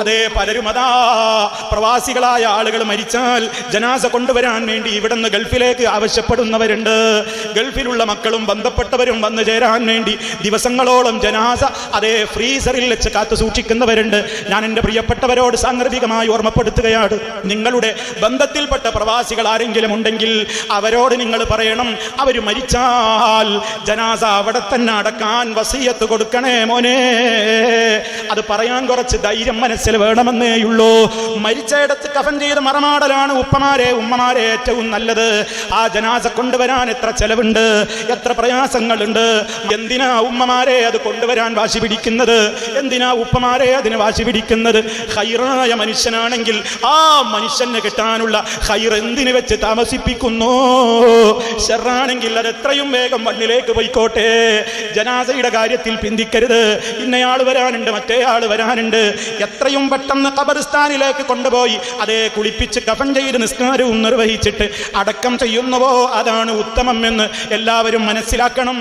അതേ പലരും അതാ പ്രവാസികളായ ആളുകൾ മരിച്ചാൽ ജനാസ കൊണ്ടുവരാൻ വേണ്ടി ഇവിടുന്ന് ഗൾഫിലേക്ക് ആവശ്യപ്പെടുന്നവരുണ്ട്. ഗൾഫിലുള്ള മക്കളും ബന്ധപ്പെട്ടവരും വന്നു ചേരാൻ വേണ്ടി ദിവസങ്ങളോളം ജനാസ അതേ ഫ്രീസറിൽ വെച്ച് കാത്തു സൂക്ഷിക്കുന്നവരുണ്ട്. ഞാൻ എൻ്റെ പ്രിയപ്പെട്ടവരോട് സാന്ദർഭികമായി ഓർമ്മപ്പെടുത്തുകയാണ്, നിങ്ങളുടെ ബന്ധത്തിൽപ്പെട്ട പ്രവാസികൾ ആരെങ്കിലും ഉണ്ടെങ്കിൽ അവരോട് നിങ്ങൾ പറയണം, അവർ മരിച്ചാൽ ജനാസ അവിടെ തന്നെ അടക്കാൻ വസിയത്ത് കൊടുക്കണേ മോനെ. അത് പറയാൻ കുറച്ച് ധൈര്യം മനസ്സിൽ വേണമെന്നേയുള്ളൂ. മരിച്ചയിടത്ത് കഫൻ ചെയ്ത് മറമാടലാണ് ഉപ്പമാരെ ഉമ്മമാരെ ഏറ്റവും നല്ലത്. ആ ജനാസ കൊണ്ടുവരാൻ എത്ര ചെലവുണ്ട്, എത്ര പ്രയാസങ്ങളുണ്ട്. എന്തിനാ ഉമ്മമാരെ അത് കൊണ്ടുവരാൻ വാശി പിടിക്കുന്നത്? എന്തിനാ ഉപ്പമാരെ അതിന് വാശി പിടിക്കുന്നത്? ഖൈറായ മനുഷ്യനാണെങ്കിൽ ആ മനുഷ്യന് കിട്ടാനുള്ള ഖൈർ എന്തിനു വെച്ച് താമസിപ്പിക്കുന്നു? ശർറാണെങ്കിൽ അത് എത്രയും വേഗം മണ്ണിലേക്ക് പോയിക്കോട്ടെ. ജനാസയുടെ കാര്യത്തിൽ പിന്തിക്കരുത്. ഇന്നയാൾ വരാനുണ്ട്, മറ്റേയാൾ വരാനുണ്ട്. എത്രയും പെട്ടെന്ന് ഖബർസ്ഥാനിലേക്ക് കൊണ്ടുപോയി അതേ കുളിപ്പിച്ച് കഫൻ ചെയ്ത് നിസ്കാരവും നിർവഹിച്ചിട്ട് അടക്കം ചെയ്യുന്നുവോ അതാണ് ഉത്തമം എന്ന് എല്ലാവരും മനസ്സിലാക്കണം.